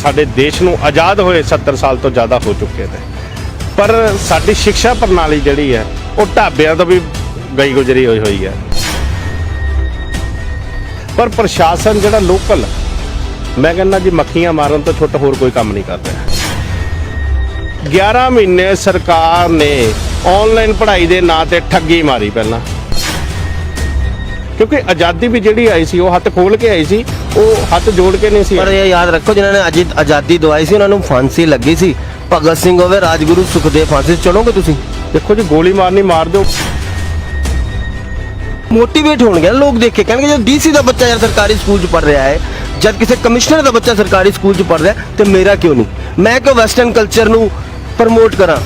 ਸਾਡੇ ਦੇਸ਼ ਨੂੰ ਆਜ਼ਾਦ ਹੋਏ 70 ਸਾਲ ਤੋਂ ਜ਼ਿਆਦਾ ਹੋ ਚੁੱਕੇ ਨੇ, ਪਰ ਸਾਡੀ ਸਿੱਖਿਆ ਪ੍ਰਣਾਲੀ ਜਿਹੜੀ ਹੈ ਉਹ ਢਾਬਿਆਂ ਤੋਂ ਵੀ ਗਈ ਗੁਜ਼ਰੀ ਹੋਈ ਹੈ। ਪਰ ਪ੍ਰਸ਼ਾਸਨ ਜਿਹੜਾ ਲੋਕਲ, ਮੈਂ ਕਹਿੰਦਾ ਜੀ ਮੱਖੀਆਂ ਮਾਰਨ ਤੋਂ ਛੁੱਟ ਹੋਰ ਕੋਈ ਕੰਮ ਨਹੀਂ ਕਰ ਰਿਹਾ। 11 ਮਹੀਨੇ ਸਰਕਾਰ ਨੇ ਆਨਲਾਈਨ ਪੜ੍ਹਾਈ ਦੇ ਨਾਂ ਤੇ ਠੱਗੀ ਮਾਰੀ ਪਹਿਲਾਂ, ਕਿਉਂਕਿ ਆਜ਼ਾਦੀ ਵੀ ਜਿਹੜੀ ਆਈ ਸੀ ਉਹ ਹੱਥ ਖੋਲ ਕੇ ਆਈ ਸੀ, ਉਹ ਹੱਥ ਜੋੜ ਕੇ ਨਹੀਂ ਸੀ। ਪਰ ਇਹ ਯਾਦ ਰੱਖੋ ਜਿਨ੍ਹਾਂ ਨੇ ਅੱਜ ਆਜ਼ਾਦੀ ਦਵਾਈ ਸੀ ਉਹਨਾਂ ਨੂੰ ਫਾਂਸੀ ਲੱਗੀ ਸੀ। ਭਗਤ ਸਿੰਘ ਹੋਵੇ, ਰਾਜਗੁਰੂ ਸੁਖਦੇਵ, ਫਾਂਸੀ ਚੜੋਗੇ ਤੁਸੀਂ? ਦੇਖੋ ਜੀ, ਗੋਲੀ ਮਾਰਨੀ ਮਾਰ ਦਿਓ। ਮੋਟੀਵੇਟ ਹੋਣਗੇ ਲੋਕ ਦੇਖ ਕੇ, ਕਹਿਣਗੇ ਜਦੋਂ ਡੀਸੀ ਦਾ ਬੱਚਾ ਯਾਰ ਸਰਕਾਰੀ ਸਕੂਲ 'ਚ ਪੜ੍ਹ ਰਿਹਾ ਹੈ, ਜਦ ਕਿਸੇ ਕਮਿਸ਼ਨਰ ਦਾ ਬੱਚਾ ਸਰਕਾਰੀ ਸਕੂਲ 'ਚ ਪੜ੍ਹ ਰਿਹਾ ਤੇ ਮੇਰਾ ਕਿਉਂ ਨਹੀਂ? ਮੈਂ ਕਿਉਂ ਵੈਸਟਰਨ ਕਲਚਰ ਨੂੰ ਪ੍ਰਮੋਟ ਕਰਾਂ?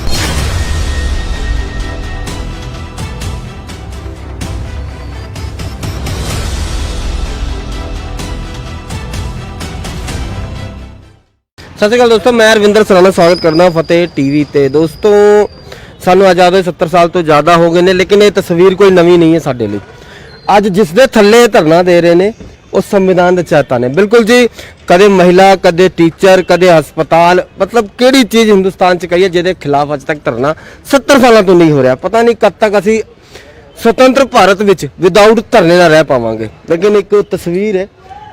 ਸਤਿ ਸ਼੍ਰੀ ਅਕਾਲ ਦੋਸਤੋ, ਮੈਂ ਰਵਿੰਦਰ ਸਰਾਣਾ ਸਵਾਗਤ ਕਰਦਾ ਫਤਿਹ ਟੀਵੀ ਤੇ। ਦੋਸਤੋ, ਸਾਨੂੰ ਆਜ਼ਾਦ ਹੋਏ 70 ਸਾਲ ਤੋਂ ਜ਼ਿਆਦਾ ਹੋ ਗਏ ਨੇ, ਲੇਕਿਨ ਇਹ ਤਸਵੀਰ ਕੋਈ ਨਵੀਂ ਨਹੀਂ ਹੈ ਸਾਡੇ ਲਈ। ਅੱਜ ਜਿਸ ਦੇ ਥੱਲੇ ਧਰਨਾ ਦੇ ਰਹੇ ਨੇ ਉਹ ਸੰਵਿਧਾਨ ਦੇ ਚਾਹਤਾ ਨੇ। ਬਿਲਕੁਲ ਜੀ, ਕਦੇ ਮਹਿਲਾ, ਕਦੇ ਟੀਚਰ, ਕਦੇ ਹਸਪਤਾਲ, ਮਤਲਬ ਕਿਹੜੀ ਚੀਜ਼ ਹਿੰਦੁਸਤਾਨ 'ਚ ਕਹੀਏ ਜਿਹਦੇ ਖਿਲਾਫ ਅੱਜ ਤੱਕ ਧਰਨਾ 70 ਸਾਲਾਂ ਤੋਂ ਨਹੀਂ ਹੋ ਰਿਹਾ। ਪਤਾ ਨਹੀਂ ਕਦ ਤੱਕ ਅਸੀਂ ਸੁਤੰਤਰ ਭਾਰਤ ਵਿੱਚ ਵਿਦਆਊਟ ਧਰਨੇ ਨਾਲ ਰਹਿ ਪਾਵਾਂਗੇ। ਲੇਕਿਨ ਇੱਕ ਤਸਵੀਰ ਹੈ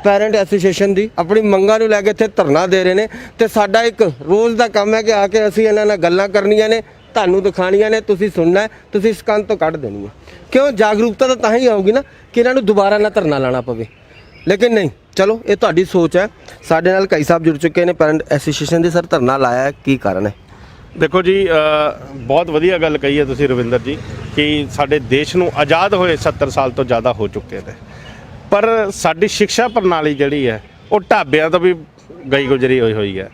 ਪੈਰੈਂਟ ਐਸੋਸੀਏਸ਼ਨ ਦੀ, ਆਪਣੀ ਮੰਗਾਂ ਨੂੰ ਲੈ ਕੇ ਇੱਥੇ ਧਰਨਾ ਦੇ ਰਹੇ ਨੇ ਤੇ ਸਾਡਾ ਇੱਕ ਰੋਜ਼ ਦਾ ਕੰਮ ਹੈ ਕਿ ਆ ਕੇ ਅਸੀਂ ਇਹਨਾਂ ਨਾਲ ਗੱਲਾਂ ਕਰਨੀਆਂ ਨੇ, ਤੁਹਾਨੂੰ ਦਿਖਾਣੀਆਂ ਨੇ, ਤੁਸੀਂ ਸੁਣਨਾ ਹੈ, ਤੁਸੀਂ ਇਸ ਕੰਨ ਤੋਂ ਕੱਢ ਦੇਣੀ ਹੈ। ਕਿਉਂ? ਜਾਗਰੂਕਤਾ ਤਾਂ ਹੀ ਆਊਗੀ ਨਾ ਕਿ ਇਹਨਾਂ ਨੂੰ ਦੁਬਾਰਾ ਨਾ ਧਰਨਾ ਲਾਣਾ ਪਵੇ। ਲੇਕਿਨ ਨਹੀਂ, ਚਲੋ ਇਹ ਤੁਹਾਡੀ ਸੋਚ ਹੈ। ਸਾਡੇ ਨਾਲ ਕਈ ਸਾਹਿਬ ਜੁੜ ਚੁੱਕੇ ਨੇ ਪੈਰੈਂਟ ਐਸੋਸੀਏਸ਼ਨ ਦੇ। ਸਰ, ਧਰਨਾ ਲਾਇਆ ਕੀ ਕਾਰਨ ਹੈ? ਦੇਖੋ ਜੀ, ਬਹੁਤ ਵਧੀਆ ਗੱਲ ਕਹੀ ਹੈ ਤੁਸੀਂ ਰਵਿੰਦਰ ਜੀ ਕਿ ਸਾਡੇ ਦੇਸ਼ ਨੂੰ ਆਜ਼ਾਦ ਹੋਏ 70 ਸਾਲ ਤੋਂ ਜ਼ਿਆਦਾ ਹੋ ਚੁੱਕੇ ਨੇ, ਪਰ ਸਾਡੀ ਸਿੱਖਿਆ ਪ੍ਰਣਾਲੀ ਜਿਹੜੀ ਹੈ ਉਹ ਢਾਬਿਆਂ ਤੋਂ ਵੀ ਗਈ ਗੁਜ਼ਰੀ ਹੋਈ ਹੈ।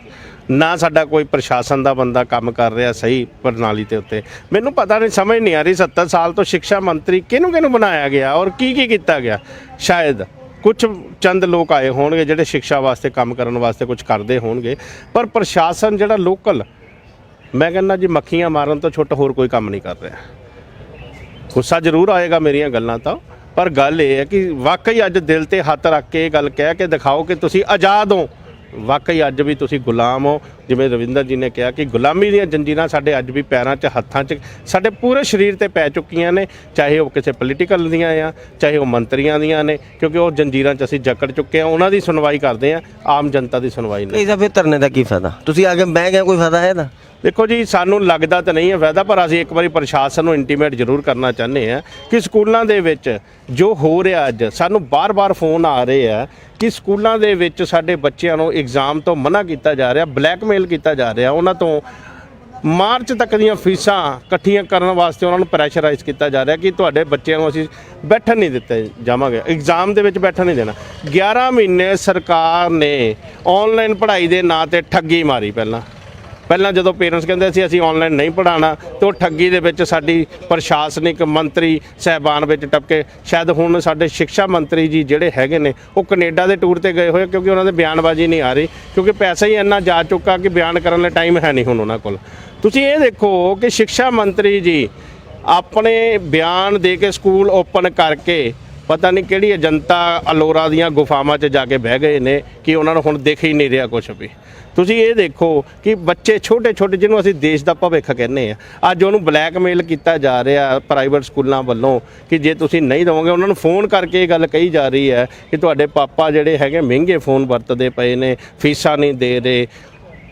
ਨਾ ਸਾਡਾ ਕੋਈ ਪ੍ਰਸ਼ਾਸਨ ਦਾ ਬੰਦਾ ਕੰਮ ਕਰ ਰਿਹਾ ਸਹੀ ਪ੍ਰਣਾਲੀ ਦੇ ਉੱਤੇ। ਮੈਨੂੰ ਪਤਾ ਨਹੀਂ, ਸਮਝ ਨਹੀਂ ਆ ਰਹੀ 70 ਸਾਲ ਤੋਂ ਸਿੱਖਿਆ ਮੰਤਰੀ ਕਿਹਨੂੰ ਬਣਾਇਆ ਗਿਆ ਔਰ ਕੀ ਕੀਤਾ ਗਿਆ। ਸ਼ਾਇਦ ਕੁਝ ਚੰਦ ਲੋਕ ਆਏ ਹੋਣਗੇ ਜਿਹੜੇ ਸਿੱਖਿਆ ਵਾਸਤੇ ਕੰਮ ਕਰਨ ਵਾਸਤੇ ਕੁਝ ਕਰਦੇ ਹੋਣਗੇ, ਪਰ ਪ੍ਰਸ਼ਾਸਨ ਜਿਹੜਾ ਲੋਕਲ, ਮੈਂ ਕਹਿੰਦਾ ਜੀ ਮੱਖੀਆਂ ਮਾਰਨ ਤੋਂ ਛੁੱਟ ਹੋਰ ਕੋਈ ਕੰਮ ਨਹੀਂ ਕਰ ਰਿਹਾ। ਗੁੱਸਾ ਜ਼ਰੂਰ ਆਏਗਾ ਮੇਰੀਆਂ ਗੱਲਾਂ ਤੋਂ, ਪਰ ਗੱਲ ਇਹ ਹੈ ਕਿ ਵਾਕਈ ਅੱਜ ਦਿਲ ਤੇ ਹੱਥ ਰੱਖ ਕੇ ਇਹ ਗੱਲ ਕਹਿ ਕੇ ਦਿਖਾਓ ਕਿ ਤੁਸੀਂ ਆਜ਼ਾਦ ਹੋ। ਵਾਕਈ ਅੱਜ ਵੀ ਤੁਸੀਂ ਗੁਲਾਮ ਹੋ। ਜਿਵੇਂ ਰਵਿੰਦਰ ਜੀ ਨੇ ਕਿਹਾ ਕਿ ਗੁਲਾਮੀ ਦੀਆਂ ਜੰਜੀਰਾਂ ਸਾਡੇ ਅੱਜ ਵੀ ਪੈਰਾਂ 'ਚ, ਹੱਥਾਂ 'ਚ, ਸਾਡੇ ਪੂਰੇ ਸਰੀਰ ਤੇ ਪੈ ਚੁੱਕੀਆਂ ਨੇ, ਚਾਹੇ ਉਹ ਕਿਸੇ ਪੋਲੀਟੀਕਲ ਦੀਆਂ ਆ, ਚਾਹੇ ਉਹ ਮੰਤਰੀਆਂ ਦੀਆਂ ਨੇ, ਕਿਉਂਕਿ ਉਹ ਜੰਜੀਰਾਂ 'ਚ ਅਸੀਂ ਜਕੜ ਚੁੱਕੇ ਹਾਂ। ਉਹਨਾਂ ਦੀ ਸੁਣਵਾਈ ਕਰਦੇ ਹਾਂ, ਆਮ ਜਨਤਾ ਦੀ ਸੁਣਵਾਈ ਨਹੀਂ। ਇਹਦਾ ਫਿਰ ਧਰਨੇ ਦਾ ਕੀ ਫਾਇਦਾ? ਤੁਸੀਂ ਆ ਕੇ ਬਹਿ ਗਏ, ਕੋਈ ਫਾਇਦਾ ਹੈ ਇਹਦਾ? ਦੇਖੋ ਜੀ, ਸਾਨੂੰ ਲੱਗਦਾ ਤਾਂ ਨਹੀਂ ਹੈ ਫਾਇਦਾ, ਪਰ ਅਸੀਂ ਇੱਕ ਵਾਰੀ ਪ੍ਰਸ਼ਾਸਨ ਨੂੰ ਇੰਟੀਮੇਟ ਜ਼ਰੂਰ ਕਰਨਾ ਚਾਹੁੰਦੇ ਹਾਂ ਕਿ ਸਕੂਲਾਂ ਦੇ ਵਿੱਚ ਜੋ ਹੋ ਰਿਹਾ, ਅੱਜ ਸਾਨੂੰ ਬਾਰ-ਬਾਰ ਫੋਨ ਆ ਰਹੇ ਆ ਕਿ ਸਕੂਲਾਂ ਦੇ ਵਿੱਚ ਸਾਡੇ ਬੱਚਿਆਂ ਨੂੰ ਐਗਜ਼ਾਮ ਤੋਂ ਮਨਾ ਕੀਤਾ ਜਾ ਰਿਹਾ, ਬਲੈਕਮੇਲ ਕੀਤਾ ਜਾ ਰਿਹਾ, ਉਹਨਾਂ ਤੋਂ ਮਾਰਚ ਤੱਕ ਦੀਆਂ ਫੀਸਾਂ ਇਕੱਠੀਆਂ ਕਰਨ ਵਾਸਤੇ ਉਹਨਾਂ ਨੂੰ ਪ੍ਰੈਸ਼ਰਾਈਜ਼ ਕੀਤਾ ਜਾ ਰਿਹਾ ਕਿ ਤੁਹਾਡੇ ਬੱਚਿਆਂ ਨੂੰ ਅਸੀਂ ਬੈਠਣ ਨਹੀਂ ਦਿੱਤੇ ਜਾਵਾਂਗੇ, ਐਗਜ਼ਾਮ ਦੇ ਵਿੱਚ ਬੈਠਣ ਨਹੀਂ ਦੇਣਾ। 11 ਮਹੀਨੇ ਸਰਕਾਰ ਨੇ ਆਨਲਾਈਨ ਪੜ੍ਹਾਈ ਦੇ ਨਾਂ ਤੇ ਠੱਗੀ ਮਾਰੀ। ਪਹਿਲਾਂ ਜਦੋਂ ਪੇਰੈਂਟਸ ਕਹਿੰਦੇ ਸੀ ਅਸੀਂ ਆਨਲਾਈਨ ਨਹੀਂ ਪੜ੍ਹਾਉਣਾ, ਤੇ ਉਹ ਠੱਗੀ ਦੇ ਵਿੱਚ ਸਾਡੀ ਪ੍ਰਸ਼ਾਸਨਿਕ ਮੰਤਰੀ ਸਾਹਿਬਾਨ ਵਿੱਚ ਟਪਕੇ। ਸ਼ਾਇਦ ਹੁਣ ਸਾਡੇ ਸਿੱਖਿਆ ਮੰਤਰੀ ਜੀ ਜਿਹੜੇ ਹੈਗੇ ਨੇ ਉਹ ਕੈਨੇਡਾ ਦੇ ਟੂਰ ਤੇ ਗਏ ਹੋਏ, ਕਿਉਂਕਿ ਉਹਨਾਂ ਦੇ ਬਿਆਨਬਾਜ਼ੀ ਨਹੀਂ ਆ ਰਹੀ, ਕਿਉਂਕਿ ਪੈਸਾ ਹੀ ਇੰਨਾ ਜਾ ਚੁੱਕਾ ਕਿ ਬਿਆਨ ਕਰਨ ਲਈ ਟਾਈਮ ਹੈ ਨਹੀਂ ਹੁਣ ਉਹਨਾਂ ਕੋਲ। ਤੁਸੀਂ ਇਹ ਦੇਖੋ ਕਿ ਸਿੱਖਿਆ ਮੰਤਰੀ ਜੀ ਆਪਣੇ ਬਿਆਨ ਦੇ ਕੇ ਸਕੂਲ ਓਪਨ ਕਰਕੇ ਪਤਾ ਨਹੀਂ ਕਿਹੜੀ ਏਜੰਟਾ ਅਲੋਰਾ ਦੀਆਂ ਗੁਫਾਵਾਂ 'ਚ ਜਾ ਕੇ ਬਹਿ ਗਏ ਨੇ ਕਿ ਉਹਨਾਂ ਨੂੰ ਹੁਣ ਦਿਖ ਹੀ ਨਹੀਂ ਰਿਹਾ ਕੁਛ ਵੀ। ਤੁਸੀਂ ਇਹ ਦੇਖੋ ਕਿ ਬੱਚੇ ਛੋਟੇ ਜਿਹਨੂੰ ਅਸੀਂ ਦੇਸ਼ ਦਾ ਭਵਿੱਖ ਕਹਿੰਦੇ ਆ, ਅੱਜ ਉਹਨੂੰ ਬਲੈਕਮੇਲ ਕੀਤਾ ਜਾ ਰਿਹਾ ਪ੍ਰਾਈਵੇਟ ਸਕੂਲਾਂ ਵੱਲੋਂ ਕਿ ਜੇ ਤੁਸੀਂ ਨਹੀਂ ਦੇਵੋਗੇ, ਉਹਨਾਂ ਨੂੰ ਫੋਨ ਕਰਕੇ ਇਹ ਗੱਲ ਕਹੀ ਜਾ ਰਹੀ ਹੈ ਕਿ ਤੁਹਾਡੇ ਪਾਪਾ ਜਿਹੜੇ ਹੈਗੇ ਮਹਿੰਗੇ ਫੋਨ ਵਰਤਦੇ ਪਏ ਨੇ, ਫੀਸਾਂ ਨਹੀਂ ਦੇ ਰਹੇ।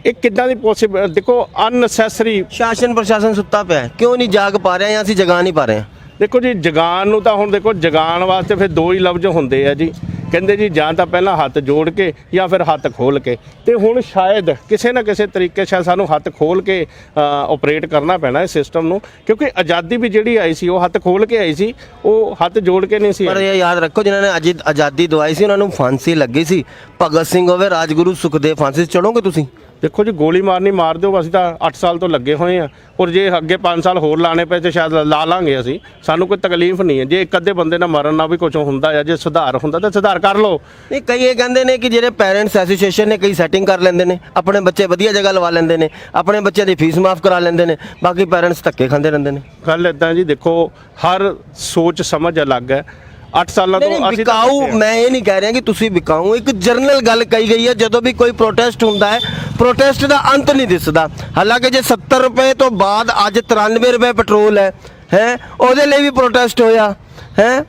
ਇਹ ਕਿੱਦਾਂ ਦੀ ਪੋਸੀਬਲ? ਦੇਖੋ, ਅਨਨੈਸੈਸਰੀ। ਸ਼ਾਸਨ ਪ੍ਰਸ਼ਾਸਨ ਸੁੱਤਾ ਪਿਆ, ਕਿਉਂ ਨਹੀਂ ਜਾਗ ਪਾ ਰਿਹਾ ਜਾਂ ਅਸੀਂ ਜਗਾ ਨਹੀਂ ਪਾ ਰਹੇ? ਦੇਖੋ ਜੀ, ਜਗਾਉਣ ਨੂੰ ਤਾਂ ਹੁਣ ਦੇਖੋ, ਜਗਾਉਣ ਵਾਸਤੇ ਫਿਰ ਦੋ ਹੀ ਲਫ਼ਜ਼ ਹੁੰਦੇ ਆ ਜੀ, ਕਹਿੰਦੇ ਜੀ ਜਾਂ ਤਾਂ ਪਹਿਲਾਂ ਹੱਥ ਜੋੜ ਕੇ ਜਾਂ ਫਿਰ ਹੱਥ ਖੋਲ੍ਹ ਕੇ। ਤੇ ਹੁਣ ਸ਼ਾਇਦ ਕਿਸੇ ਨਾ ਕਿਸੇ ਤਰੀਕੇ ਸ਼ਾਇਦ ਸਾਨੂੰ ਹੱਥ ਖੋਲ੍ਹ ਕੇ ਆਪਰੇਟ ਕਰਨਾ ਪੈਣਾ ਇਸ ਸਿਸਟਮ ਨੂੰ, ਕਿਉਂਕਿ ਆਜ਼ਾਦੀ ਵੀ ਜਿਹੜੀ ਆਈ ਸੀ ਉਹ ਹੱਥ ਖੋਲ੍ਹ ਕੇ ਆਈ ਸੀ, ਉਹ ਹੱਥ ਜੋੜ ਕੇ ਨਹੀਂ ਸੀ। ਪਰ ਇਹ ਯਾਦ ਰੱਖੋ ਜਿਨ੍ਹਾਂ ਨੇ ਅੱਜ ਆਜ਼ਾਦੀ ਦਵਾਈ ਸੀ ਉਹਨਾਂ ਨੂੰ ਫਾਂਸੀ ਲੱਗੀ ਸੀ। ਭਗਤ ਸਿੰਘ ਹੋਵੇ, ਰਾਜਗੁਰੂ ਸੁਖਦੇਵ, ਫਾਂਸੀ ਚੜੋਗੇ ਤੁਸੀਂ? ਦੇਖੋ ਜੀ, ਗੋਲੀ ਮਾਰਨੀ ਮਾਰ ਦਿਓ। ਅਸੀਂ ਤਾਂ 8 ਸਾਲ ਤੋਂ ਲੱਗੇ ਹੋਏ ਹਾਂ, ਔਰ ਜੇ ਅੱਗੇ 5 ਸਾਲ ਹੋਰ ਲਾਣੇ ਪਏ ਤਾਂ ਸ਼ਾਇਦ ਲਾ ਲਾਂਗੇ ਅਸੀਂ, ਸਾਨੂੰ ਕੋਈ ਤਕਲੀਫ ਨਹੀਂ ਹੈ। ਜੇ ਇੱਕ ਅੱਧੇ ਬੰਦੇ ਨਾਲ ਮਰਨ ਨਾਲ ਵੀ ਕੁਝ ਹੁੰਦਾ ਹੈ, ਜੇ ਸੁਧਾਰ ਹੁੰਦਾ ਤਾਂ ਸੁਧਾਰ ਕਰ ਲਓ। ਨਹੀਂ, ਕਈ ਇਹ ਕਹਿੰਦੇ ਨੇ ਕਿ ਜਿਹੜੇ ਪੈਰੈਂਟਸ ਐਸੋਸੀਏਸ਼ਨ ਨੇ ਕਈ ਸੈਟਿੰਗ ਕਰ ਲੈਂਦੇ ਨੇ, ਆਪਣੇ ਬੱਚੇ ਵਧੀਆ ਜਗ੍ਹਾ ਲਵਾ ਲੈਂਦੇ ਨੇ, ਆਪਣੇ ਬੱਚਿਆਂ ਦੀ ਫੀਸ ਮਾਫ ਕਰਾ ਲੈਂਦੇ ਨੇ, ਬਾਕੀ ਪੈਰੈਂਟਸ ਧੱਕੇ ਖਾਂਦੇ ਰਹਿੰਦੇ ਨੇ। ਗੱਲ ਇੱਦਾਂ ਜੀ, ਦੇਖੋ ਹਰ ਸੋਚ ਸਮਝ ਅਲੱਗ ਹੈ। 8 ਸਾਲਾਂ ਤੋਂ ਨਹੀਂ ਅਸੀਂ ਤਾਂ ਵਿਕਾਊ, ਬੈਠੇ ਹਾਂ। ਮੈਂ ਇਹ ਨਹੀਂ ਕਹਿ ਰਿਹਾ ਕਿ ਤੁਸੀਂ ਵਿਕਾਊ, ਇੱਕ ਜਰਨਲ ਗੱਲ ਕਹੀ ਗਈ ਹੈ। ਜਦੋਂ ਵੀ ਕੋਈ ਪ੍ਰੋਟੈਸਟ ਹੁੰਦਾ ਹੈ, ਪ੍ਰੋਟੈਸਟ ਦਾ ਅੰਤ ਨਹੀਂ ਦਿਸਦਾ। ਹਾਲਾਂਕਿ ਜੇ 70 ਰੁਪਏ ਤੋਂ ਬਾਅਦ ਅੱਜ 93 ਰੁਪਏ ਪੈਟਰੋਲ ਹੈ ਉਹਦੇ ਲਈ ਵੀ ਪ੍ਰੋਟੈਸਟ ਹੋਇਆ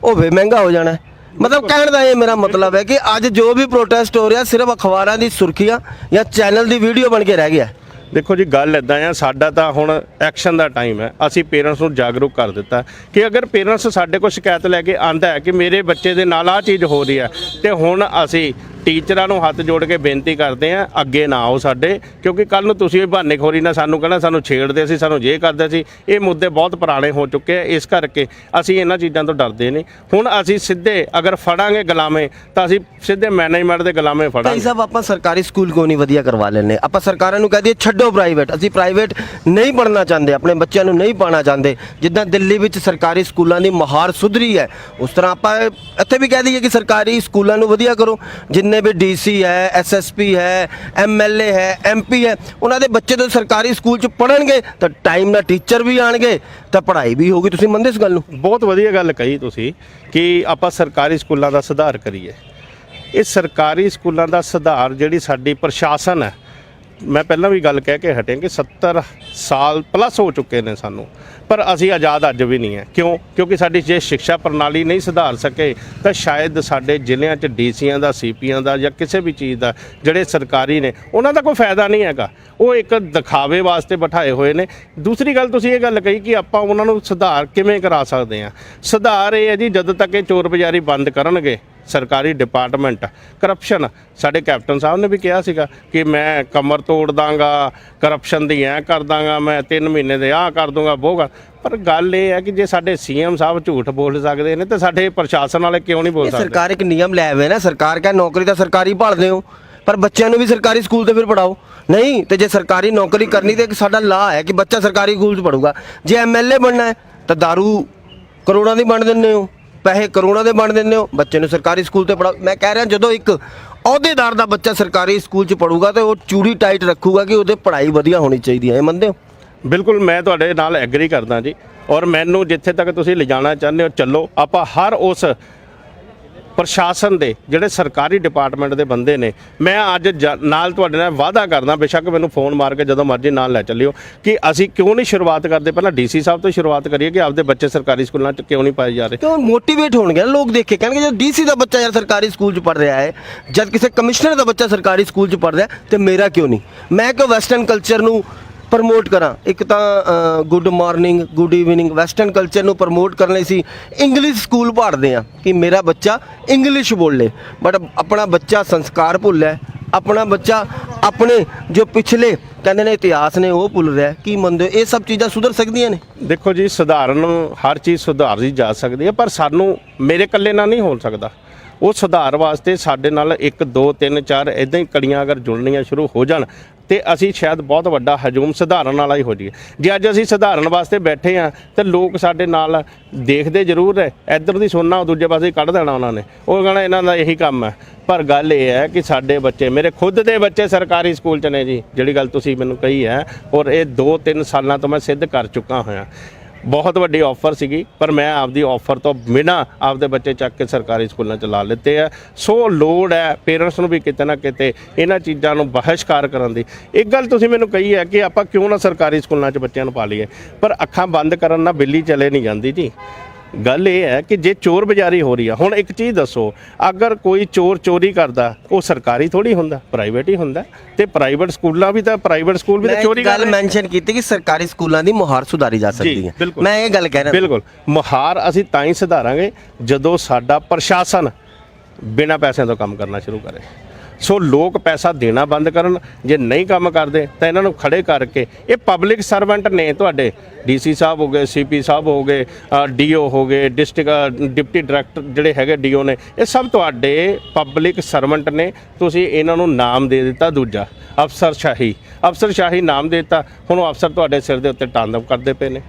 ਉਹ ਵੀ ਮਹਿੰਗਾ ਹੋ ਜਾਣਾ ਹੈ। ਮਤਲਬ ਕਹਿਣ ਦਾ ਇਹ ਮੇਰਾ ਮਤਲਬ ਹੈ ਕਿ ਅੱਜ ਜੋ ਵੀ ਪ੍ਰੋਟੈਸਟ ਹੋ ਰਿਹਾ ਸਿਰਫ ਅਖਬਾਰਾਂ ਦੀ ਸੁਰਖੀਆਂ ਜਾਂ ਚੈਨਲ ਦੀ ਵੀਡੀਓ ਬਣ ਕੇ ਰਹਿ ਗਿਆ। ਦੇਖੋ ਜੀ, ਗੱਲ ਇਦਾਂ ਆ, ਸਾਡਾ ਤਾਂ ਹੁਣ ਐਕਸ਼ਨ ਦਾ ਟਾਈਮ ਹੈ। ਅਸੀਂ ਪੇਰੈਂਟਸ ਨੂੰ ਜਾਗਰੂਕ ਕਰ ਦਿੱਤਾ ਕਿ ਅਗਰ ਪੇਰੈਂਟਸ ਸਾਡੇ ਕੋਲ ਸ਼ਿਕਾਇਤ ਲੈ ਕੇ ਆਂਦਾ ਹੈ ਕਿ ਮੇਰੇ ਬੱਚੇ ਦੇ ਨਾਲ ਆਹ ਚੀਜ਼ ਹੋ ਰਹੀ ਹੈ, ਤੇ ਹੁਣ ਅਸੀਂ ਟੀਚਰਾਂ ਨੂੰ ਹੱਥ ਜੋੜ ਕੇ ਬੇਨਤੀ ਕਰਦੇ ਆ, ਅੱਗੇ ਨਾ ਆਓ ਸਾਡੇ, ਕਿਉਂਕਿ ਕੱਲ ਨੂੰ ਤੁਸੀਂ ਇਹ ਬਹਾਨੇਖੋਰੀ ਨਾਲ ਸਾਨੂੰ ਕਹਿਣਾ ਸਾਨੂੰ ਛੇੜਦੇ ਸੀ, ਸਾਨੂੰ ਜੇ ਕਰਦੇ ਸੀ। ਇਹ ਮੁੱਦੇ ਬਹੁਤ ਪੁਰਾਣੇ ਹੋ ਚੁੱਕੇ ਆ, ਇਸ ਕਰਕੇ ਅਸੀਂ ਇਹਨਾਂ ਚੀਜ਼ਾਂ ਤੋਂ ਡਰਦੇ ਨਹੀਂ। ਹੁਣ ਅਸੀਂ ਸਿੱਧੇ ਅਗਰ ਫੜਾਂਗੇ ਗੁਲਾਮੇ ਤਾਂ ਅਸੀਂ ਸਿੱਧੇ ਮੈਨੇਜਮੈਂਟ ਦੇ ਗੁਲਾਮੇ ਭਾਈ ਫੜਾਂਗੇ। ਸਾਹਿਬ, ਆਪਾਂ ਸਰਕਾਰੀ ਸਕੂਲ ਕਿਉਂ ਨਹੀਂ ਵਧੀਆ ਕਰਵਾ ਲੈਂਦੇ? ਆਪਾਂ ਸਰਕਾਰਾਂ ਨੂੰ ਕਹਿ ਦਈਏ ਛੱਡੋ ਪ੍ਰਾਈਵੇਟ, ਅਸੀਂ ਪ੍ਰਾਈਵੇਟ ਨਹੀਂ ਪੜ੍ਹਨਾ ਚਾਹੁੰਦੇ, ਆਪਣੇ ਬੱਚਿਆਂ ਨੂੰ ਨਹੀਂ ਪਾਉਣਾ ਚਾਹੁੰਦੇ। ਜਿੱਦਾਂ ਦਿੱਲੀ ਵਿੱਚ ਸਰਕਾਰੀ ਸਕੂਲਾਂ ਦੀ ਮੁਹਾਰ ਸੁਧਰੀ ਹੈ, ਉਸ ਤਰ੍ਹਾਂ ਆਪਾਂ ਇੱਥੇ ਵੀ ਕਹਿ ਦਈਏ ਕਿ ਸਰਕਾਰੀ ਸਕੂਲਾਂ ਨੂੰ ਵਧੀਆ ਕਰੋ। ਜਿੰਨੇ ਵੀ ਡੀਸੀ ਹੈ, ਐਸਐਸਪੀ ਹੈ, ਐਮਐਲਏ ਹੈ, ਐਮਪੀ ਹੈ, ਉਹਨਾਂ ਦੇ ਬੱਚੇ ਤਾਂ ਸਰਕਾਰੀ ਸਕੂਲ 'ਚ ਪੜ੍ਹਨਗੇ ਤਾਂ ਟਾਈਮ ਨਾਲ ਟੀਚਰ ਵੀ ਆਣਗੇ ਤਾਂ ਪੜ੍ਹਾਈ ਵੀ ਹੋਊਗੀ। ਤੁਸੀਂ ਮੰਨਦੇ ਇਸ ਗੱਲ ਨੂੰ? ਬਹੁਤ ਵਧੀਆ ਗੱਲ ਕਹੀ ਤੁਸੀਂ ਕਿ ਆਪਾਂ ਸਰਕਾਰੀ ਸਕੂਲਾਂ ਦਾ ਸੁਧਾਰ ਕਰੀਏ। ਇਹ ਸਰਕਾਰੀ ਸਕੂਲਾਂ ਦਾ ਸੁਧਾਰ ਜਿਹੜੀ ਸਾਡੀ ਪ੍ਰਸ਼ਾਸਨ ਹੈ, ਮੈਂ ਪਹਿਲਾਂ ਵੀ ਗੱਲ ਕਹਿ ਕੇ ਹਟਿਆ ਕਿ 70 ਸਾਲ ਪਲੱਸ ਹੋ ਚੁੱਕੇ ਨੇ ਸਾਨੂੰ, ਪਰ ਅਸੀਂ ਆਜ਼ਾਦ ਅੱਜ ਵੀ ਨਹੀਂ ਹੈ। ਕਿਉਂਕਿ ਸਾਡੀ ਜੇ ਸਿੱਖਿਆ ਪ੍ਰਣਾਲੀ ਨਹੀਂ ਸੁਧਾਰ ਸਕੇ ਤਾਂ ਸ਼ਾਇਦ ਸਾਡੇ ਜ਼ਿਲ੍ਹਿਆਂ 'ਚ ਡੀਸੀਆਂ ਦਾ, ਸੀਪੀਆਂ ਦਾ ਜਾਂ ਕਿਸੇ ਵੀ ਚੀਜ਼ ਦਾ ਜਿਹੜੇ ਸਰਕਾਰੀ ਨੇ ਉਹਨਾਂ ਦਾ ਕੋਈ ਫਾਇਦਾ ਨਹੀਂ ਹੈਗਾ। ਉਹ ਇੱਕ ਦਿਖਾਵੇ ਵਾਸਤੇ ਬਿਠਾਏ ਹੋਏ ਨੇ। ਦੂਸਰੀ ਗੱਲ ਤੁਸੀਂ ਇਹ ਗੱਲ ਕਹੀ ਕਿ ਆਪਾਂ ਉਹਨਾਂ ਨੂੰ ਸੁਧਾਰ ਕਿਵੇਂ ਕਰਾ ਸਕਦੇ ਹਾਂ। ਸੁਧਾਰ ਇਹ ਹੈ ਜੀ, ਜਦੋਂ ਤੱਕ ਇਹ ਚੋਰ ਬਜ਼ਾਰੀ ਬੰਦ ਕਰਨਗੇ ਸਰਕਾਰੀ ਡਿਪਾਰਟਮੈਂਟ, ਕਰਪਸ਼ਨ, ਸਾਡੇ ਕੈਪਟਨ ਸਾਹਿਬ ਨੇ ਵੀ ਕਿਹਾ ਸੀਗਾ ਕਿ ਮੈਂ ਕਮਰ ਤੋੜ ਦਾਂਗਾ, ਕਰਪਸ਼ਨ ਦੀ ਐਂ ਕਰ ਦਾਂਗਾ, ਮੈਂ 3 ਮਹੀਨੇ ਦੇ ਆਹ ਕਰ ਦੂੰਗਾ, ਬੋਗਾ। ਪਰ ਗੱਲ ਇਹ ਹੈ ਕਿ ਜੇ ਸਾਡੇ ਸੀਐਮ ਸਾਹਿਬ ਝੂਠ ਬੋਲ ਸਕਦੇ ਨੇ ਤਾਂ ਸਾਡੇ ਪ੍ਰਸ਼ਾਸਨ ਵਾਲੇ ਕਿਉਂ ਨਹੀਂ ਬੋਲ ਸਕਦੇ? ਸਰਕਾਰ ਇੱਕ ਨਿਯਮ ਲੈ ਆਵੇ ਨਾ, ਸਰਕਾਰ ਕਹੇ ਨੌਕਰੀ ਤਾਂ ਸਰਕਾਰੀ ਭਾਲਦੇ ਹੋ, ਪਰ ਬੱਚਿਆਂ ਨੂੰ ਵੀ ਸਰਕਾਰੀ ਸਕੂਲ ਤੇ ਫਿਰ ਪੜਾਓ। ਨਹੀਂ ਤੇ ਜੇ ਸਰਕਾਰੀ ਨੌਕਰੀ ਕਰਨੀ ਤੇ ਇੱਕ ਸਾਡਾ ਲਾਅ ਹੈ ਕਿ ਬੱਚਾ ਸਰਕਾਰੀ ਸਕੂਲ 'ਚ ਪੜੂਗਾ। ਜੇ ਐਮਐਲਏ ਬਣਨਾ ਹੈ ਤਾਂ ਦਾਰੂ ਕਰੋੜਾਂ ਦੀ ਵੰਡ ਦਿੰਦੇ ਹੋ, ਪੈਸੇ ਕਰੋੜਾਂ ਦੇ ਵੰਡ ਦਿੰਦੇ ਹੋ, ਬੱਚੇ ਨੂੰ ਸਰਕਾਰੀ ਸਕੂਲ ਤੇ ਪੜਾਓ। ਮੈਂ ਕਹਿ ਰਿਹਾ ਜਦੋਂ ਇੱਕ ਅਹੁਦੇਦਾਰ ਦਾ ਬੱਚਾ ਸਰਕਾਰੀ ਸਕੂਲ 'ਚ ਪੜੂਗਾ ਤੇ ਉਹ ਚੂੜੀ ਟਾਈਟ ਰੱਖੂਗਾ ਕਿ ਉਹਦੇ ਪੜ੍ਹਾਈ ਵਧੀਆ ਹੋਣੀ ਚਾਹੀਦੀ ਹੈ। ਇਹ ਮੰਨਦੇ ਹੋ? ਬਿਲਕੁਲ, ਮੈਂ ਤੁਹਾਡੇ ਨਾਲ ਐਗਰੀ ਕਰਦਾ ਜੀ। ਔਰ ਮੈਨੂੰ ਜਿੱਥੇ ਤੱਕ ਤੁਸੀਂ ਲਿਜਾਣਾ ਚਾਹੁੰਦੇ ਹੋ ਚੱਲੋ। ਆਪਾਂ ਹਰ ਉਸ ਪ੍ਰਸ਼ਾਸਨ ਦੇ ਜਿਹੜੇ ਸਰਕਾਰੀ ਡਿਪਾਰਟਮੈਂਟ ਦੇ ਬੰਦੇ ਨੇ, ਮੈਂ ਅੱਜ ਨਾਲ ਤੁਹਾਡੇ ਨਾਲ ਵਾਅਦਾ ਕਰਦਾ, ਬੇਸ਼ੱਕ ਮੈਨੂੰ ਫੋਨ ਮਾਰ ਕੇ ਜਦੋਂ ਮਰਜ਼ੀ ਨਾਲ ਲੈ ਚੱਲਿਓ, ਕਿ ਅਸੀਂ ਕਿਉਂ ਨਹੀਂ ਸ਼ੁਰੂਆਤ ਕਰਦੇ, ਪਹਿਲਾਂ ਡੀਸੀ ਸਾਹਿਬ ਤੋਂ ਸ਼ੁਰੂਆਤ ਕਰੀਏ ਕਿ ਆਪਦੇ ਬੱਚੇ ਸਰਕਾਰੀ ਸਕੂਲਾਂ 'ਚ ਕਿਉਂ ਨਹੀਂ ਪਾਏ ਜਾ ਰਹੇ। ਕਿਉਂ ਮੋਟੀਵੇਟ ਹੋਣਗੇ ਨਾ ਲੋਕ ਦੇਖ ਕੇ, ਕਹਿਣਗੇ ਜਦੋਂ ਡੀਸੀ ਦਾ ਬੱਚਾ ਯਾਰ ਸਰਕਾਰੀ ਸਕੂਲ 'ਚ ਪੜ੍ਹ ਰਿਹਾ ਹੈ, ਜਦ ਕਿਸੇ ਕਮਿਸ਼ਨਰ ਦਾ ਬੱਚਾ ਸਰਕਾਰੀ ਸਕੂਲ 'ਚ ਪੜ੍ਹ ਰਿਹਾ ਤੇ ਮੇਰਾ ਕਿਉਂ ਨਹੀਂ? ਮੈਂ ਕਿਉਂ ਵੈਸਟਰਨ ਕਲਚਰ ਨੂੰ ਪ੍ਰਮੋਟ ਕਰਾਂ? ਇੱਕ ਤਾਂ good morning, good evening, western culture ਨੂੰ ਪ੍ਰਮੋਟ ਕਰਨ ਲਈ ਸੀ ਇੰਗਲਿਸ਼ ਸਕੂਲ ਪੜ੍ਹਦੇ ਆ ਕਿ ਮੇਰਾ ਬੱਚਾ ਇੰਗਲਿਸ਼ ਬੋਲੇ, ਬਟ ਆਪਣਾ ਬੱਚਾ ਸੰਸਕਾਰ ਭੁੱਲਿਆ, ਆਪਣਾ ਬੱਚਾ ਆਪਣੇ ਜੋ ਪਿਛਲੇ ਕਹਿੰਦੇ ਨੇ ਇਤਿਹਾਸ ਨੇ ਉਹ ਭੁੱਲ ਰਿਹਾ। ਕੀ ਮੰਨਦੇ ਹੋ ਇਹ ਸਭ ਚੀਜ਼ਾਂ ਸੁਧਰ ਸਕਦੀਆਂ ਨੇ? ਦੇਖੋ ਜੀ, ਸੁਧਾਰਨ ਹਰ ਚੀਜ਼ ਸੁਧਾਰੀ ਜਾ ਸਕਦੀ ਹੈ, ਪਰ ਸਾਨੂੰ ਮੇਰੇ ਇਕੱਲੇ ਨਾਲ ਨਹੀਂ ਹੋ ਸਕਦਾ। ਉਹ ਸੁਧਾਰ ਵਾਸਤੇ ਸਾਡੇ ਨਾਲ 1 2 3 4 ਇਦਾਂ ਹੀ ਕੜੀਆਂ ਅਗਰ ਜੁੜਨੀਆਂ ਸ਼ੁਰੂ ਹੋ ਜਾਣ ਤੇ ਅਸੀਂ ਸ਼ਾਇਦ ਬਹੁਤ ਵੱਡਾ ਹਜੂਮ ਸੁਧਾਰਨ ਵਾਲਾ ਹੀ ਹੋ ਜਾਈਏ। ਜੇ ਅੱਜ ਅਸੀਂ ਸੁਧਾਰਨ ਵਾਸਤੇ ਬੈਠੇ ਹਾਂ ਤੇ ਲੋਕ ਸਾਡੇ ਨਾਲ ਦੇਖਦੇ ਜ਼ਰੂਰ ਹੈ, ਇੱਧਰ ਦੀ ਸੁਣਨਾ ਦੂਜੇ ਪਾਸੇ ਕੱਢ ਦੇਣਾ ਉਹਨਾਂ ਨੇ, ਉਹ ਕਹਿਣਾ ਇਹਨਾਂ ਦਾ ਇਹੀ ਕੰਮ ਹੈ। ਪਰ ਗੱਲ ਇਹ ਹੈ ਕਿ ਸਾਡੇ ਬੱਚੇ, ਮੇਰੇ ਖੁਦ ਦੇ ਬੱਚੇ ਸਰਕਾਰੀ ਸਕੂਲ 'ਚ ਨੇ ਜੀ, ਜਿਹੜੀ ਗੱਲ ਤੁਸੀਂ ਮੈਨੂੰ ਕਹੀ ਹੈ, ਔਰ ਇਹ 2 3 ਸਾਲਾਂ ਤੋਂ ਮੈਂ ਸਿੱਧ ਕਰ ਚੁੱਕਾ ਹੋਇਆ। ਬਹੁਤ ਵੱਡੀ ਆਫਰ ਸੀਗੀ, ਪਰ ਮੈਂ ਆਪਦੀ ਆਫਰ ਤੋਂ ਬਿਨਾਂ ਆਪਦੇ ਬੱਚੇ ਚੱਕ ਕੇ ਸਰਕਾਰੀ ਸਕੂਲਾਂ 'ਚ ਲਾ ਲਿੱਤੇ ਆ। ਸੋ ਲੋੜ ਹੈ ਪੇਰੈਂਟਸ ਨੂੰ ਵੀ ਕਿਤੇ ਨਾ ਕਿਤੇ ਇਹਨਾਂ ਚੀਜ਼ਾਂ ਨੂੰ ਬਹਿਸ਼ਕਾਰ ਕਰਨ ਦੀ। ਇੱਕ ਗੱਲ ਤੁਸੀਂ ਮੈਨੂੰ ਕਹੀ ਹੈ ਕਿ ਆਪਾਂ ਕਿਉਂ ਨਾ ਸਰਕਾਰੀ ਸਕੂਲਾਂ 'ਚ ਬੱਚਿਆਂ ਨੂੰ ਪਾ ਲਈਏ, ਪਰ ਅੱਖਾਂ ਬੰਦ ਕਰਨ ਨਾਲ ਬਿੱਲੀ ਚਲੇ ਨਹੀਂ ਜਾਂਦੀ ਜੀ। ਗੱਲ ਇਹ ਹੈ ਕਿ ਜੇ ਚੋਰ ਬਜ਼ਾਰੀ ਹੋ ਰਹੀ ਆ, ਹੁਣ ਇੱਕ ਚੀਜ਼ ਦੱਸੋ, ਅਗਰ ਕੋਈ ਚੋਰ ਚੋਰੀ ਕਰਦਾ ਉਹ ਸਰਕਾਰੀ ਥੋੜੀ ਹੁੰਦਾ, ਪ੍ਰਾਈਵੇਟ ਹੀ ਹੁੰਦਾ। ਤੇ ਪ੍ਰਾਈਵੇਟ ਸਕੂਲਾਂ ਵੀ ਤਾਂ ਪ੍ਰਾਈਵੇਟ ਸਕੂਲ ਵੀ ਤਾਂ ਚੋਰੀ ਕਰ ਰਹੇ। ਗੱਲ ਮੈਂਸ਼ਨ ਕੀਤੀ ਕਿ ਸਰਕਾਰੀ ਸਕੂਲਾਂ ਦੀ ਮੁਹਾਰ ਸੁਧਾਰੀ ਜਾ ਸਕਦੀ ਹੈ, ਮੈਂ ਇਹ ਗੱਲ ਕਹਿ ਰਿਹਾ। ਬਿਲਕੁਲ, ਮੁਹਾਰ ਅਸੀਂ ਤਾਂ ਹੀ ਸੁਧਾਰਾਂਗੇ ਜਦੋਂ ਸਾਡਾ ਪ੍ਰਸ਼ਾਸਨ ਬਿਨਾਂ ਪੈਸਿਆਂ ਤੋਂ ਕੰਮ ਕਰਨਾ ਸ਼ੁਰੂ ਕਰੇ। ਸੋ ਲੋਕ ਪੈਸਾ ਦੇਣਾ ਬੰਦ ਕਰਨ, ਜੇ ਨਹੀਂ ਕੰਮ ਕਰਦੇ ਤਾਂ ਇਹਨਾਂ ਨੂੰ ਖੜੇ ਕਰਕੇ, ਇਹ ਪਬਲਿਕ ਸਰਵੈਂਟ ਨੇ ਤੁਹਾਡੇ, ਡੀਸੀ ਸਾਹਿਬ ਹੋ ਗਏ, ਸੀਪੀ ਸਾਹਿਬ ਹੋ ਗਏ, ਡੀਓ ਹੋ ਗਏ, ਡਿਸਟ੍ਰਿਕਟ ਡਿਪਟੀ ਡਾਇਰੈਕਟਰ ਜਿਹੜੇ ਹੈਗੇ ਡੀਓ ਨੇ, ਇਹ ਸਭ ਤੁਹਾਡੇ ਪਬਲਿਕ ਸਰਵੈਂਟ ਨੇ। ਤੁਸੀਂ ਇਹਨਾਂ ਨੂੰ ਨਾਮ ਦੇ ਦਿੱਤਾ ਦੂਜਾ, ਅਫਸਰਸ਼ਾਹੀ। ਅਫਸਰਸ਼ਾਹੀ ਨਾਮ ਦੇ ਦਿੱਤਾ, ਹੁਣ ਉਹ ਅਫਸਰ ਤੁਹਾਡੇ ਸਿਰ ਦੇ ਉੱਤੇ ਤਾਂਡਵ ਕਰਦੇ ਪਏ ਨੇ।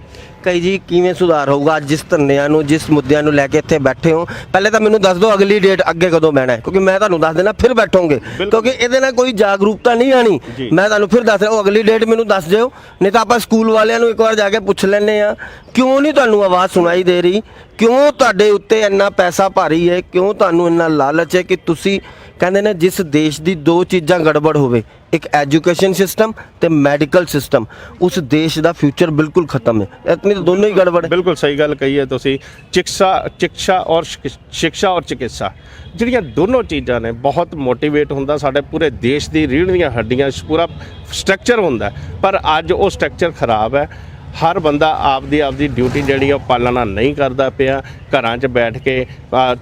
ਕਈ ਜੀ ਕਿਵੇਂ ਸੁਧਾਰ ਹੋਊਗਾ ਅੱਜ ਜਿਸ ਧਰਨਿਆਂ ਨੂੰ ਜਿਸ ਮੁੱਦਿਆਂ ਨੂੰ ਲੈ ਕੇ ਇੱਥੇ ਬੈਠੇ ਹੋ? ਪਹਿਲੇ ਤਾਂ ਮੈਨੂੰ ਦੱਸ ਦਿਓ ਅਗਲੀ ਡੇਟ ਅੱਗੇ ਕਦੋਂ ਬਹਿਣਾ ਹੈ, ਕਿਉਂਕਿ ਮੈਂ ਤੁਹਾਨੂੰ ਦੱਸ ਦੇਣਾ ਫਿਰ ਬੈਠੋਗੇ, ਕਿਉਂਕਿ ਇਹਦੇ ਨਾਲ ਕੋਈ ਜਾਗਰੂਕਤਾ ਨਹੀਂ ਆਣੀ। ਮੈਂ ਤੁਹਾਨੂੰ ਫਿਰ ਦੱਸ ਰਿਹਾ, ਉਹ ਅਗਲੀ ਡੇਟ ਮੈਨੂੰ ਦੱਸ ਦਿਓ, ਨਹੀਂ ਤਾਂ ਆਪਾਂ ਸਕੂਲ ਵਾਲਿਆਂ ਨੂੰ ਇੱਕ ਵਾਰ ਜਾ ਕੇ ਪੁੱਛ ਲੈਂਦੇ ਆ ਕਿਉਂ ਨਹੀਂ ਤੁਹਾਨੂੰ ਆਵਾਜ਼ ਸੁਣਾਈ ਦੇ ਰਹੀ, ਕਿਉਂ ਤੁਹਾਡੇ ਉੱਤੇ ਇੰਨਾ ਪੈਸਾ ਭਾਰੀ ਹੈ, ਕਿਉਂ ਤੁਹਾਨੂੰ ਇੰਨਾ ਲਾਲਚ ਹੈ ਕਿ ਤੁਸੀਂ ਕਹਿੰਦੇ ਨੇ ਜਿਸ ਦੇਸ਼ ਦੀ ਦੋ ਚੀਜ਼ਾਂ ਗੜਬੜ ਹੋਵੇ, ਇੱਕ ਐਜੂਕੇਸ਼ਨ ਸਿਸਟਮ ਤੇ ਮੈਡੀਕਲ ਸਿਸਟਮ, ਉਸ ਦੇਸ਼ ਦਾ ਫਿਊਚਰ ਬਿਲਕੁਲ ਖਤਮ ਹੈ। ਇਤਨੀ ਤਾਂ ਦੋਨੋਂ ਹੀ ਗੜਬੜ ਹੈ। ਬਿਲਕੁਲ ਸਹੀ ਗੱਲ ਕਹੀ ਹੈ ਤੁਸੀਂ। ਸਿੱਖਿਆ ਔਰ ਚਿਕਿਤਸਾ ਜਿਹੜੀਆਂ ਦੋਨੋਂ ਚੀਜ਼ਾਂ ਨੇ, ਬਹੁਤ ਮੋਟੀਵੇਟ ਹੁੰਦਾ ਸਾਡੇ ਪੂਰੇ ਦੇਸ਼ ਦੀ ਰੀੜ੍ਹ ਦੀਆਂ ਹੱਡੀਆਂ, ਪੂਰਾ ਸਟਰਕਚਰ ਹੁੰਦਾ, ਪਰ ਅੱਜ ਉਹ ਸਟਰਕਚਰ ਖਰਾਬ ਹੈ। ਹਰ ਬੰਦਾ ਆਪਦੀ ਡਿਊਟੀ ਜਿਹੜੀ ਉਹ ਪਾਲਣਾ ਨਹੀਂ ਕਰਦਾ ਪਿਆ। ਘਰਾਂ 'ਚ ਬੈਠ ਕੇ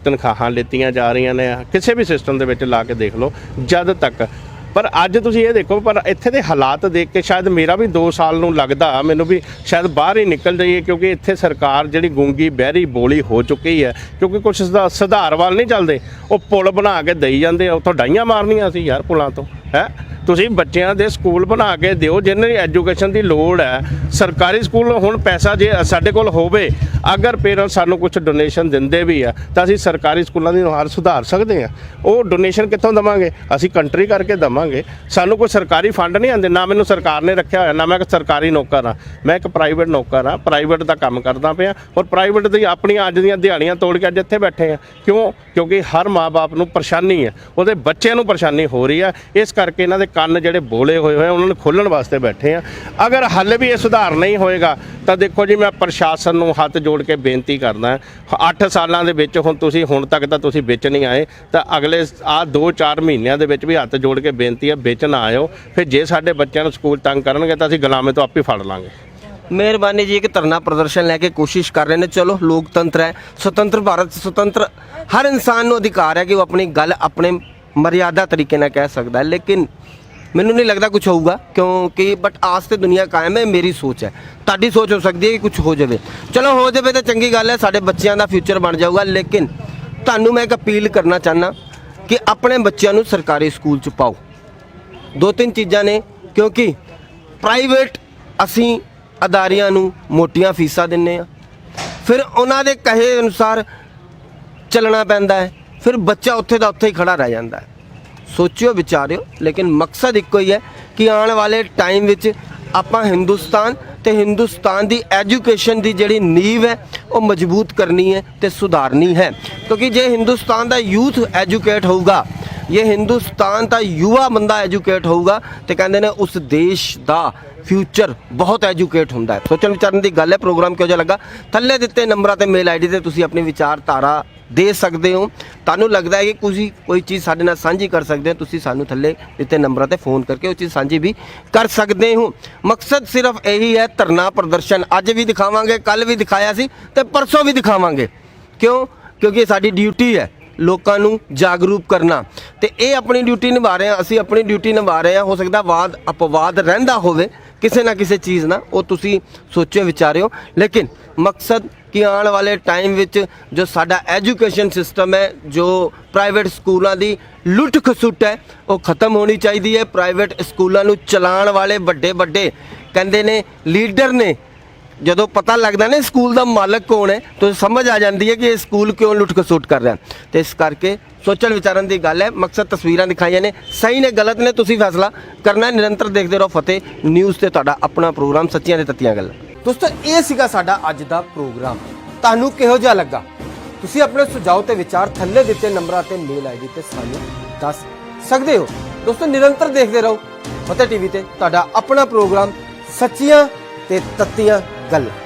ਤਨਖਾਹਾਂ ਲਿੱਤੀਆਂ ਜਾ ਰਹੀਆਂ ਨੇ, ਕਿਸੇ ਵੀ ਸਿਸਟਮ ਦੇ ਵਿੱਚ ਲਾ ਕੇ ਦੇਖ ਲਓ ਜਦ ਤੱਕ। ਪਰ ਅੱਜ ਤੁਸੀਂ ਇਹ ਦੇਖੋ, ਪਰ ਇੱਥੇ ਦੇ ਹਾਲਾਤ ਦੇਖ ਕੇ ਸ਼ਾਇਦ ਮੇਰਾ ਵੀ 2 ਸਾਲ ਨੂੰ ਲੱਗਦਾ ਮੈਨੂੰ ਵੀ ਸ਼ਾਇਦ ਬਾਹਰ ਹੀ ਨਿਕਲ ਜਾਈਏ, ਕਿਉਂਕਿ ਇੱਥੇ ਸਰਕਾਰ ਜਿਹੜੀ ਗੂੰਗੀ ਬਹਿਰੀ ਬੋਲੀ ਹੋ ਚੁੱਕੀ ਹੈ। ਕਿਉਂਕਿ ਕੁਛ ਸੁਧਾਰ ਵੱਲ ਨਹੀਂ ਚੱਲਦੇ, ਉਹ ਪੁਲ ਬਣਾ ਕੇ ਦੇਈ ਜਾਂਦੇ ਆ, ਉੱਥੋਂ ਡਾਈਆਂ ਮਾਰਨੀਆਂ ਸੀ ਯਾਰ ਪੁਲਾਂ ਤੋਂ। ਹੈ ਤੁਸੀਂ ਬੱਚਿਆਂ ਦੇ ਸਕੂਲ ਬਣਾ ਕੇ ਦਿਓ ਜਿਹਨਾਂ ਦੀ ਐਜੂਕੇਸ਼ਨ ਦੀ ਲੋੜ ਹੈ। ਸਰਕਾਰੀ ਸਕੂਲ ਹੁਣ ਪੈਸਾ ਜੇ ਸਾਡੇ ਕੋਲ ਹੋਵੇ, ਅਗਰ ਪੇਰੈਂਟਸ ਸਾਨੂੰ ਕੁਝ ਡੋਨੇਸ਼ਨ ਦਿੰਦੇ ਵੀ ਆ ਤਾਂ ਅਸੀਂ ਸਰਕਾਰੀ ਸਕੂਲਾਂ ਦੀ ਨੁਹਾਰ ਸੁਧਾਰ ਸਕਦੇ ਹਾਂ। ਉਹ ਡੋਨੇਸ਼ਨ ਕਿੱਥੋਂ ਦੇਵਾਂਗੇ? ਅਸੀਂ ਕੰਟਰੀ ਕਰਕੇ ਦੇਵਾਂਗੇ। ਸਾਨੂੰ ਕੋਈ ਸਰਕਾਰੀ ਫੰਡ ਨਹੀਂ ਆਉਂਦੇ, ਨਾ ਮੈਨੂੰ ਸਰਕਾਰ ਨੇ ਰੱਖਿਆ ਹੋਇਆ, ਨਾ ਮੈਂ ਇੱਕ ਸਰਕਾਰੀ ਨੌਕਰ ਹਾਂ, ਮੈਂ ਇੱਕ ਪ੍ਰਾਈਵੇਟ ਨੌਕਰ ਹਾਂ, ਪ੍ਰਾਈਵੇਟ ਦਾ ਕੰਮ ਕਰਦਾ ਪਿਆ। ਔਰ ਪ੍ਰਾਈਵੇਟ ਦੀ ਆਪਣੀਆਂ ਅੱਜ ਦੀਆਂ ਦਿਹਾੜੀਆਂ ਤੋੜ ਕੇ ਅੱਜ ਇੱਥੇ ਬੈਠੇ ਆ। ਕਿਉਂ? ਕਿਉਂਕਿ ਹਰ ਮਾਂ-ਬਾਪ ਨੂੰ ਪਰੇਸ਼ਾਨੀ ਹੈ, ਉਹਦੇ ਬੱਚਿਆਂ ਨੂੰ ਪਰੇਸ਼ਾਨੀ ਹੋ ਰਹੀ ਹੈ। ਇਸ ਕਰਕੇ ਇਹਨਾਂ ਦੇ ਕੰਨ ਜਿਹੜੇ ਬੋਲੇ ਹੋਏ ਉਹਨਾਂ ਨੂੰ ਖੋਲ੍ਹਣ ਵਾਸਤੇ ਬੈਠੇ ਆ। ਅਗਰ ਹਾਲੇ ਵੀ ਇਹ ਸੁਧਾਰ ਨਹੀਂ ਹੋਏਗਾ ਤਾਂ ਦੇਖੋ ਜੀ, ਮੈਂ ਪ੍ਰਸ਼ਾਸਨ ਨੂੰ ਹੱਥ ਜੋੜ ਕੇ ਬੇਨਤੀ ਕਰਦਾ, 8 ਸਾਲਾਂ ਦੇ ਵਿੱਚ ਹੁਣ ਤੱਕ ਤਾਂ ਤੁਸੀਂ ਵਿੱਚ ਨਹੀਂ ਆਏ, ਤਾਂ ਅਗਲੇ 2-4 ਮਹੀਨਿਆਂ ਦੇ ਵਿੱਚ ਵੀ ਹੱਥ ਜੋੜ ਕੇ ਬੇਨਤੀ ਹੈ ਵਿੱਚ ਨਾ ਆਇਓ। ਫਿਰ ਜੇ ਸਾਡੇ ਬੱਚਿਆਂ ਨੂੰ ਸਕੂਲ ਤੰਗ ਕਰਨਗੇ ਤਾਂ ਅਸੀਂ ਗੁਲਾਮੇ ਤੋਂ ਆਪੇ ਫੜ ਲਾਂਗੇ। ਮਿਹਰਬਾਨੀ ਜੀ। ਇੱਕ ਧਰਨਾ ਪ੍ਰਦਰਸ਼ਨ ਲੈ ਕੇ ਕੋਸ਼ਿਸ਼ ਕਰ ਰਹੇ ਨੇ। ਚਲੋ ਲੋਕਤੰਤਰ ਹੈ, ਸੁਤੰਤਰ ਭਾਰਤ, ਸੁਤੰਤਰ ਹਰ ਇਨਸਾਨ ਨੂੰ ਅਧਿਕਾਰ ਹੈ ਕਿ ਉਹ ਆਪਣੀ ਗੱਲ ਆਪਣੇ ਮਰਿਆਦਾ ਤਰੀਕੇ ਨਾਲ ਕਹਿ ਸਕਦਾ ਹੈ, ਲੇਕਿਨ ਮੈਨੂੰ ਨਹੀਂ ਲੱਗਦਾ ਕੁਝ ਹੋਊਗਾ, ਕਿਉਂਕਿ ਬਟ ਆਸ ਤੇ ਦੁਨੀਆ ਕਾਇਮ ਹੈ। ਮੇਰੀ ਸੋਚ ਹੈ, ਤੁਹਾਡੀ ਸੋਚ ਹੋ ਸਕਦੀ ਹੈ ਕਿ ਕੁਝ ਹੋ ਜਾਵੇ। ਚਲੋ ਹੋ ਜਾਵੇ ਤਾਂ ਚੰਗੀ ਗੱਲ ਹੈ, ਸਾਡੇ ਬੱਚਿਆਂ ਦਾ ਫਿਊਚਰ ਬਣ ਜਾਊਗਾ। ਲੇਕਿਨ ਤੁਹਾਨੂੰ ਮੈਂ ਇੱਕ ਅਪੀਲ ਕਰਨਾ ਚਾਹੁੰਦਾ ਕਿ ਆਪਣੇ ਬੱਚਿਆਂ ਨੂੰ ਸਰਕਾਰੀ ਸਕੂਲ 'ਚ ਪਾਓ। 2-3 ਚੀਜ਼ਾਂ ਨੇ, ਕਿਉਂਕਿ ਪ੍ਰਾਈਵੇਟ ਅਸੀਂ ਅਦਾਰਿਆਂ ਨੂੰ ਮੋਟੀਆਂ ਫੀਸਾਂ ਦਿੰਦੇ ਹਾਂ, ਫਿਰ ਉਹਨਾਂ ਦੇ ਕਹੇ ਅਨੁਸਾਰ ਚੱਲਣਾ ਪੈਂਦਾ ਹੈ, ਫਿਰ ਬੱਚਾ ਉੱਥੇ ਦਾ ਉੱਥੇ ਹੀ ਖੜਾ ਰਹਿ ਜਾਂਦਾ ਹੈ। ਸੋਚਿਓ ਵਿਚਾਰਿਓ, ਲੇਕਿਨ ਮਕਸਦ ਇੱਕੋ ਹੀ ਹੈ ਕਿ ਆਉਣ ਵਾਲੇ ਟਾਈਮ ਵਿੱਚ ਆਪਾਂ ਹਿੰਦੁਸਤਾਨ ਤੇ ਹਿੰਦੁਸਤਾਨ ਦੀ ਐਜੂਕੇਸ਼ਨ ਦੀ ਜਿਹੜੀ ਨੀਂਵ ਹੈ ਉਹ ਮਜ਼ਬੂਤ ਕਰਨੀ ਹੈ ਤੇ ਸੁਧਾਰਨੀ ਹੈ। ਕਿਉਂਕਿ ਜੇ ਹਿੰਦੁਸਤਾਨ ਦਾ ਯੂਥ ਐਜੂਕੇਟ ਹੋਊਗਾ, ਇਹ ਹਿੰਦੁਸਤਾਨ ਦਾ ਯੁਵਾ ਬੰਦਾ ਐਜੂਕੇਟ ਹੋਊਗਾ, ਤੇ ਕਹਿੰਦੇ ਨੇ ਉਸ ਦੇਸ਼ ਦਾ ਫਿਊਚਰ ਬਹੁਤ ਐਜੂਕੇਟ ਹੁੰਦਾ ਹੈ। ਸੋਚਣ ਵਿਚਾਰਨ ਦੀ ਗੱਲ ਹੈ। ਪ੍ਰੋਗਰਾਮ ਕਿਹੋ ਜਿਹਾ ਲੱਗਾ? ਥੱਲੇ ਦਿੱਤੇ ਨੰਬਰਾਂ ਤੇ ਮੇਲ ਆਈਡੀ ਤੇ ਤੁਸੀਂ ਆਪਣੀ ਵਿਚਾਰਧਾਰਾ ਦੇ ਸਕਦੇ ਹੋ। ਤੁਹਾਨੂੰ ਲੱਗਦਾ ਹੈ ਕਿ ਤੁਸੀਂ ਕੋਈ ਚੀਜ਼ ਸਾਡੇ ਨਾਲ ਸਾਂਝੀ ਕਰ ਸਕਦੇ ਹੋ, ਤੁਸੀਂ ਸਾਨੂੰ ਥੱਲੇ ਦਿੱਤੇ ਨੰਬਰਾਂ ਤੇ ਫੋਨ ਕਰਕੇ ਉਹ ਚੀਜ਼ ਸਾਂਝੀ ਵੀ ਕਰ ਸਕਦੇ ਹੋ। ਮਕਸਦ ਸਿਰਫ ਇਹੀ ਹੈ, ਧਰਨਾ ਪ੍ਰਦਰਸ਼ਨ ਅੱਜ ਵੀ ਦਿਖਾਵਾਂਗੇ, ਕੱਲ ਵੀ ਦਿਖਾਇਆ ਸੀ ਤੇ ਪਰਸੋਂ ਵੀ ਦਿਖਾਵਾਂਗੇ। ਕਿਉਂ? ਕਿਉਂਕਿ ਸਾਡੀ ਡਿਊਟੀ ਹੈ ਲੋਕਾਂ ਨੂੰ ਜਾਗਰੂਕ ਕਰਨਾ, ਤੇ ਇਹ ਆਪਣੀ ਡਿਊਟੀ ਨਿਭਾ ਰਹੇ ਹਾਂ, ਅਸੀਂ ਆਪਣੀ ਡਿਊਟੀ ਨਿਭਾ ਰਹੇ ਹਾਂ। ਹੋ ਸਕਦਾ ਵਾਦ ਅਪਵਾਦ ਰਹਿੰਦਾ ਹੋਵੇ ਕਿਸੇ ਨਾ ਕਿਸੇ ਚੀਜ਼ ਨਾਲ, ਉਹ ਤੁਸੀਂ ਸੋਚਿਓ ਵਿਚਾਰਿਓ। ਲੇਕਿਨ ਮਕਸਦ ਕਿ ਆਉਣ ਵਾਲੇ ਟਾਈਮ ਵਿੱਚ ਜੋ ਸਾਡਾ ਐਜੂਕੇਸ਼ਨ ਸਿਸਟਮ ਹੈ, ਜੋ ਪ੍ਰਾਈਵੇਟ ਸਕੂਲਾਂ ਦੀ ਲੁੱਟ ਖਸੁੱਟ ਹੈ, ਉਹ ਖਤਮ ਹੋਣੀ ਚਾਹੀਦੀ ਹੈ। ਪ੍ਰਾਈਵੇਟ ਸਕੂਲਾਂ ਨੂੰ ਚਲਾਉਣ ਵਾਲੇ ਵੱਡੇ ਕਹਿੰਦੇ ਨੇ ਲੀਡਰ ਨੇ, ਜਦੋਂ ਪਤਾ ਲੱਗਦਾ ਨਾ ਸਕੂਲ ਦਾ ਮਾਲਕ ਕੌਣ ਹੈ, ਤਾਂ ਸਮਝ ਆ ਜਾਂਦੀ ਹੈ ਕਿ ਇਹ ਸਕੂਲ ਕਿਉਂ ਲੁੱਟ ਖਸੁੱਟ ਕਰ ਰਿਹਾ। ਤੇ ਇਸ ਕਰਕੇ ਸੋਚਣ ਵਿਚਾਰਨ ਦੀ ਗੱਲ ਹੈ। ਮਕਸਦ ਤਸਵੀਰਾਂ ਦਿਖਾਈਆਂ ਨੇ, ਸਹੀ ਨੇ ਗਲਤ ਨੇ, ਤੁਸੀਂ ਫੈਸਲਾ ਕਰਨਾ। ਨਿਰੰਤਰ ਦੇਖਦੇ ਰਹੋ ਫਤਿਹ ਨਿਊਜ਼ ਤੇ ਤੁਹਾਡਾ ਆਪਣਾ ਪ੍ਰੋਗਰਾਮ ਸੱਚੀਆਂ ਤੇ ਤੱਤੀਆਂ ਗੱਲਾਂ। ਦੋਸਤੋ, ਇਹ ਸੀਗਾ ਸਾਡਾ ਅੱਜ ਦਾ ਪ੍ਰੋਗਰਾਮ। ਤੁਹਾਨੂੰ ਕਿਹੋ ਜਿਹਾ ਲੱਗਾ? ਤੁਸੀਂ ਆਪਣੇ ਸੁਝਾਅ ਤੇ ਵਿਚਾਰ ਥੱਲੇ ਦਿੱਤੇ ਨੰਬਰਾਂ ਤੇ ਮੇਲ ਆਈਡੀ ਤੇ ਸਾਨੂੰ ਦੱਸ ਸਕਦੇ ਹੋ। ਦੋਸਤੋ, ਨਿਰੰਤਰ ਦੇਖਦੇ ਰਹੋ ਫਤਿਹ ਟੀਵੀ ਤੇ ਤੁਹਾਡਾ ਆਪਣਾ ਪ੍ਰੋਗਰਾਮ ਸੱਚੀਆਂ ਤੇ ਤੱਤੀਆਂ ਗੱਲਾਂ।